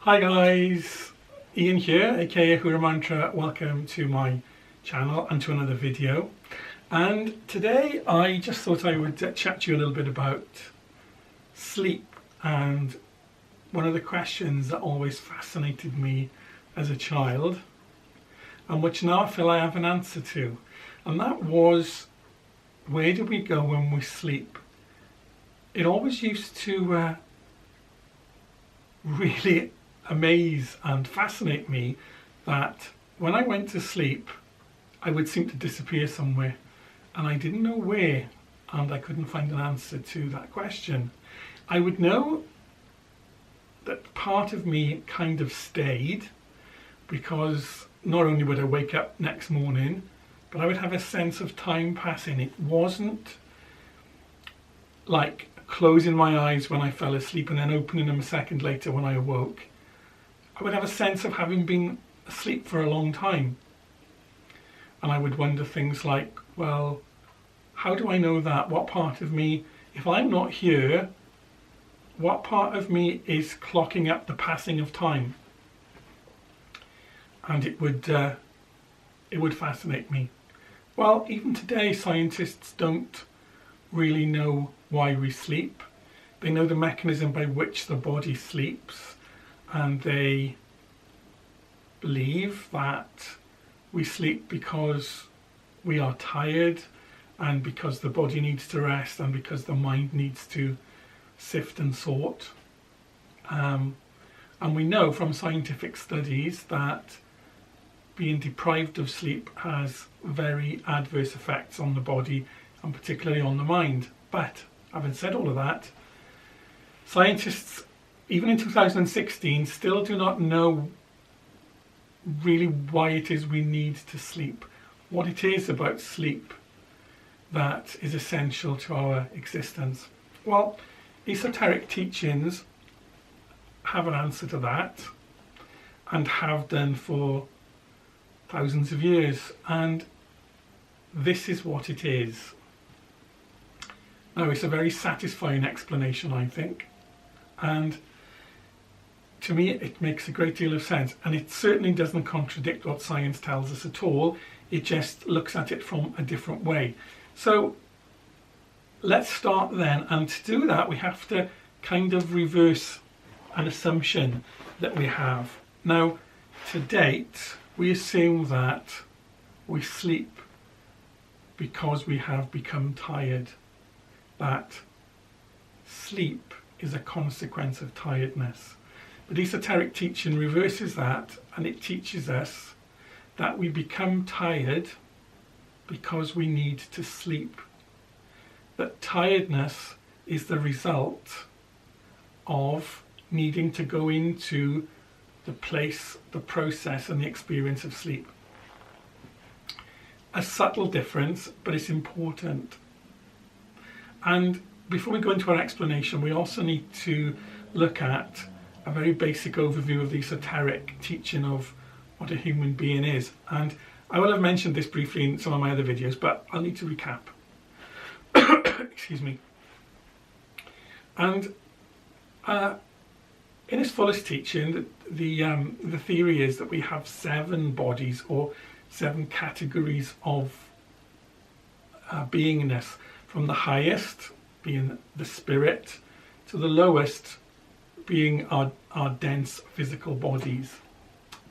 Hi guys, Ian here, aka Hura Mantra. Welcome to my channel and to another video. And today I just thought I would chat to you a little bit about sleep, and one of the questions that always fascinated me as a child and which now I feel I have an answer to, and that was, where do we go when we sleep? It always used to really amaze and fascinate me that when I went to sleep I would seem to disappear somewhere and I didn't know where, and I couldn't find an answer to that question. I would know that part of me kind of stayed, because not only would I wake up next morning, but I would have a sense of time passing. It wasn't like closing my eyes when I fell asleep and then opening them a second later when I awoke. I would have a sense of having been asleep for a long time. And I would wonder things like, well, how do I know that? What part of me, if I'm not here, what part of me is clocking up the passing of time? And it would fascinate me. Well, even today, scientists don't really know why we sleep. They know the mechanism by which the body sleeps, and they believe that we sleep because we are tired, and because the body needs to rest, and because the mind needs to sift and sort. And we know from scientific studies that being deprived of sleep has very adverse effects on the body, and particularly on the mind. But having said all of that, scientists, even in 2016, still do not know really why it is we need to sleep, what it is about sleep that is essential to our existence. Well, esoteric teachings have an answer to that, and have done for thousands of years, and this is what it is. Now, it's a very satisfying explanation, I think, and to me it makes a great deal of sense, and it certainly doesn't contradict what science tells us at all. It just looks at it from a different way. So let's start then, and to do that we have to kind of reverse an assumption that we have. Now, to date we assume that we sleep because we have become tired, that sleep is a consequence of tiredness. But esoteric teaching reverses that, and it teaches us that we become tired because we need to sleep. That tiredness is the result of needing to go into the place, the process, and the experience of sleep. A subtle difference, but it's important. And before we go into our explanation, we also need to look at a very basic overview of the esoteric teaching of what a human being is. And I will have mentioned this briefly in some of my other videos, but I'll need to recap. Excuse me. And in its fullest teaching, the theory is that we have 7 bodies, or 7 categories of beingness, from the highest being the spirit to the lowest being our dense physical bodies.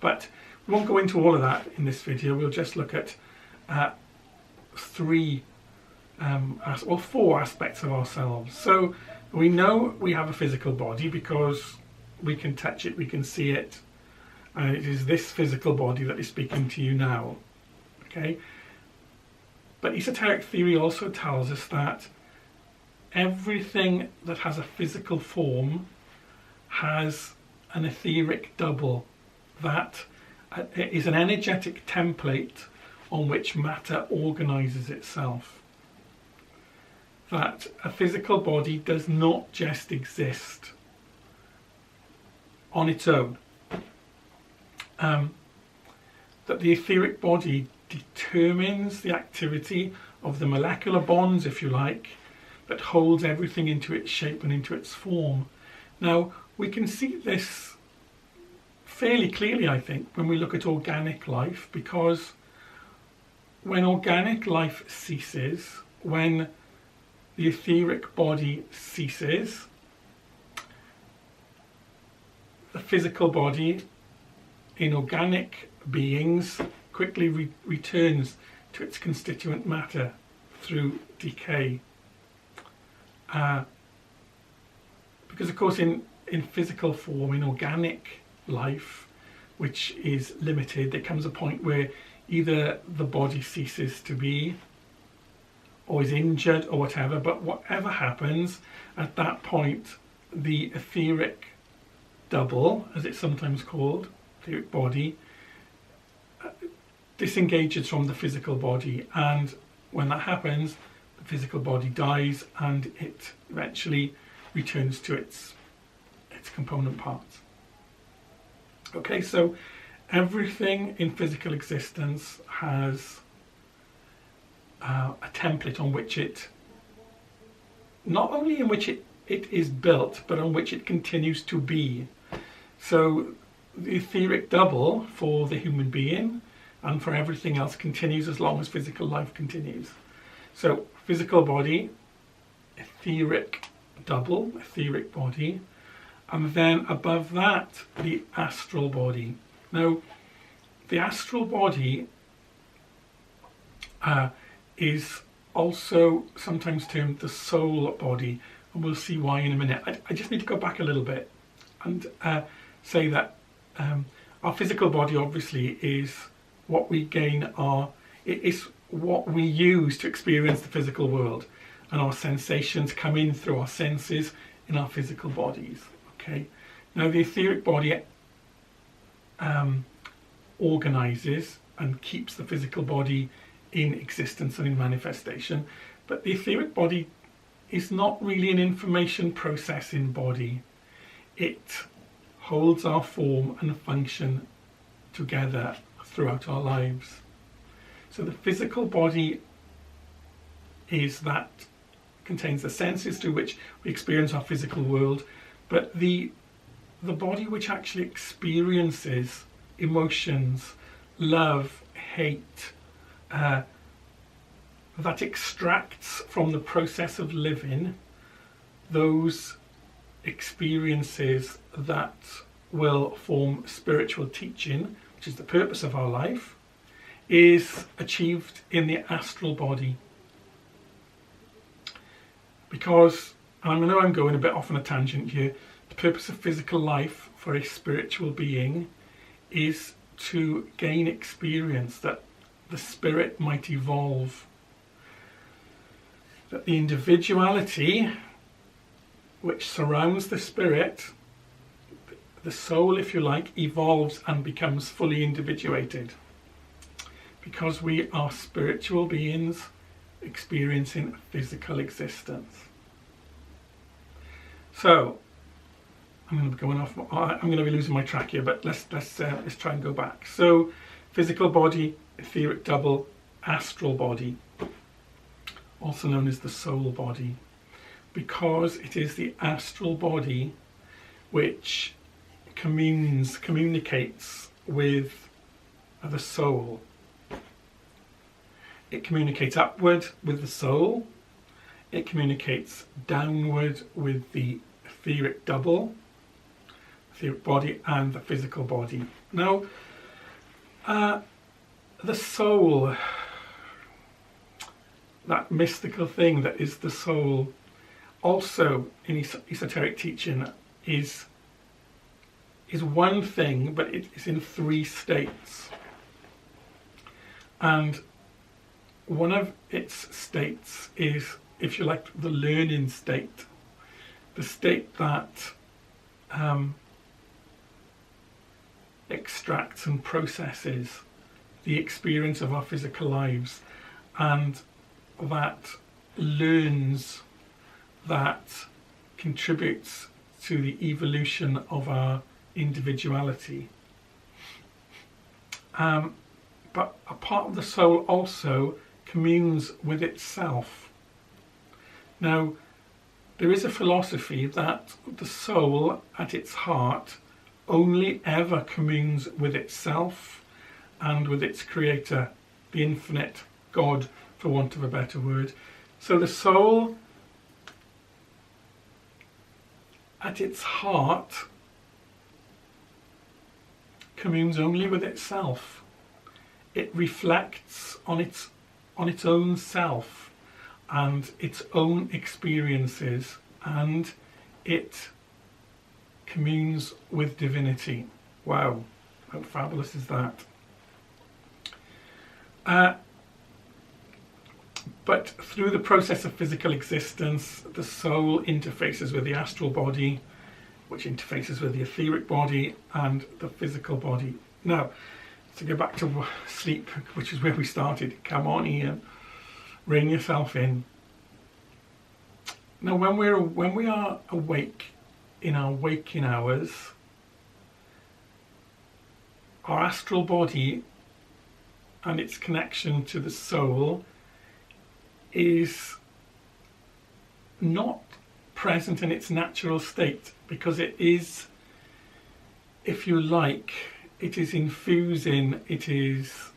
But we won't go into all of that in this video. We'll just look at 4 aspects of ourselves. So we know we have a physical body because we can touch it, we can see it, and it is this physical body that is speaking to you now. Okay? But esoteric theory also tells us that everything that has a physical form has an etheric double, that is an energetic template on which matter organizes itself. That a physical body does not just exist on its own. That the etheric body determines the activity of the molecular bonds, if you like, that holds everything into its shape and into its form. Now, we can see this fairly clearly, I think, when we look at organic life, because when organic life ceases, when the etheric body ceases, the physical body in organic beings quickly returns to its constituent matter through decay. Because of course in physical form, in organic life, which is limited, there comes a point where either the body ceases to be, or is injured, or whatever, but whatever happens, at that point the etheric double, as it's sometimes called, etheric body, disengages from the physical body, and when that happens, the physical body dies and it eventually returns to its component parts. Okay, so everything in physical existence has a template on which it, not only in which it is built, but on which it continues to be. So the etheric double for the human being and for everything else continues as long as physical life continues. So physical body, etheric double, etheric body, and then above that the astral body. Now the astral body is also sometimes termed the soul body, and we'll see why in a minute. I just need to go back a little bit and say that our physical body obviously is what we gain, it is what we use to experience the physical world, and our sensations come in through our senses in our physical bodies. Okay, now the etheric body organizes and keeps the physical body in existence and in manifestation, but the etheric body is not really an information processing body. It holds our form and function together throughout our lives. So the physical body is that contains the senses through which we experience our physical world, but the body which actually experiences emotions, love, hate, that extracts from the process of living those experiences that will form spiritual teaching, which is the purpose of our life, is achieved in the astral body. Because, and I know I'm going a bit off on a tangent here, the purpose of physical life for a spiritual being is to gain experience, that the spirit might evolve, that the individuality which surrounds the spirit, the soul if you like, evolves and becomes fully individuated, because we are spiritual beings experiencing physical existence. So I'm going to be going off. I'm going to be losing my track here, but let's try and go back. So physical body, etheric double, astral body, also known as the soul body, because it is the astral body which communicates with the soul. It communicates upward with the soul, it communicates downward with the etheric double, etheric body, and the physical body. Now, the soul, that mystical thing that is the soul, also in esoteric teaching is one thing, but it is in three states. And one of its states is, if you like, the learning state, the state that extracts and processes the experience of our physical lives, and that learns, that contributes to the evolution of our individuality. But a part of the soul also communes with itself. Now, there is a philosophy that the soul at its heart only ever communes with itself and with its creator, the infinite God, for want of a better word. So the soul, at its heart, communes only with itself. It reflects on its own self and its own experiences, and it communes with divinity. Wow, how fabulous is that? But through the process of physical existence, the soul interfaces with the astral body, which interfaces with the etheric body and the physical body. Now, to go back to sleep, which is where we started, come on Ian, rein yourself in. Now, when we are awake in our waking hours, our astral body and its connection to the soul is not present in its natural state, because it is, if you like, it is infusing, it is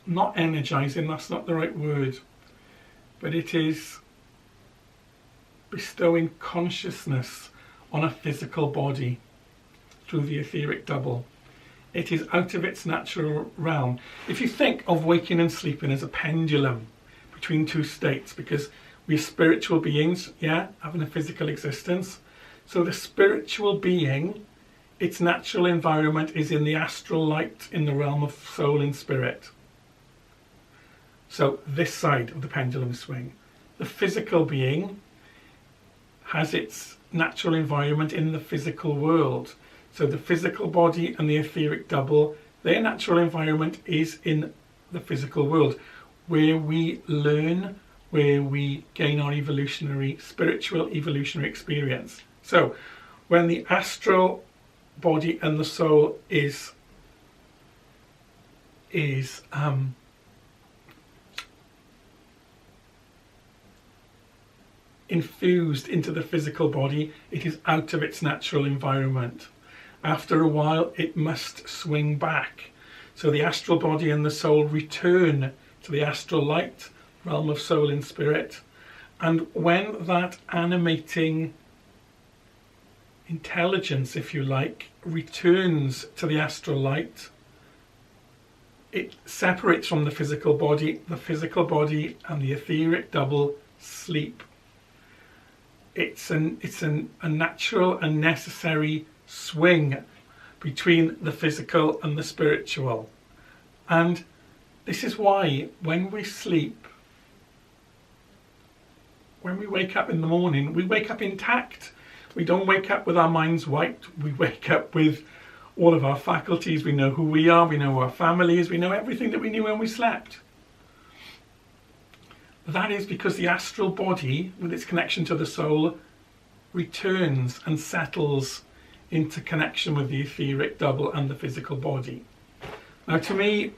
not energizing, that's not the right word, but it is bestowing consciousness on a physical body through the etheric double. It is out of its natural realm. If you think of waking and sleeping as a pendulum between two states, because we're spiritual beings, yeah, having a physical existence. So the spiritual being, its natural environment is in the astral light, in the realm of soul and spirit. So this side of the pendulum swing. The physical being has its natural environment in the physical world. So the physical body and the etheric double, their natural environment is in the physical world, where we learn, where we gain our spiritual evolutionary experience. So when the astral body and the soul is infused into the physical body, it is out of its natural environment. After a while, it must swing back. So the astral body and the soul return to the astral light, realm of soul and spirit. And when that animating intelligence, if you like, returns to the astral light, it separates from the physical body and the etheric double sleep. It's a natural and necessary swing between the physical and the spiritual. And this is why when we sleep, when we wake up in the morning, we wake up intact. We don't wake up with our minds wiped. We wake up with all of our faculties. We know who we are, we know who our family is, we know everything that we knew when we slept. That is because the astral body, with its connection to the soul, returns and settles into connection with the etheric double and the physical body. Now, to me,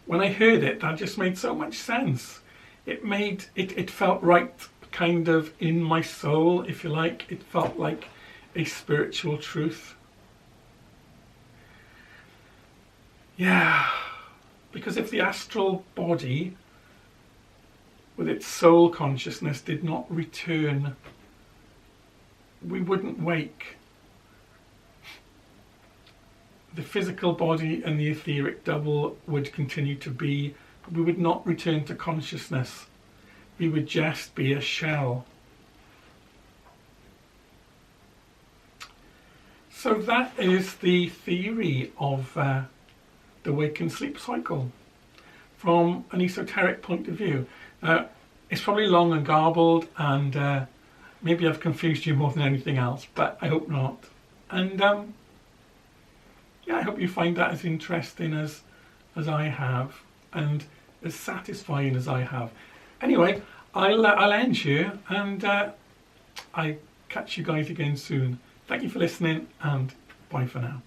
when I heard it, that just made so much sense. It felt right, kind of in my soul, if you like. It felt like a spiritual truth. Yeah, because if the astral body with its soul consciousness did not return, we wouldn't wake. The physical body and the etheric double would continue to be, but we would not return to consciousness. We would just be a shell. So that is the theory of the wake and sleep cycle from an esoteric point of view. It's probably long and garbled, and maybe I've confused you more than anything else, but I hope not. And yeah, I hope you find that as interesting as I have, and as satisfying as I have. Anyway, I'll end here, and I catch you guys again soon. Thank you for listening, and bye for now.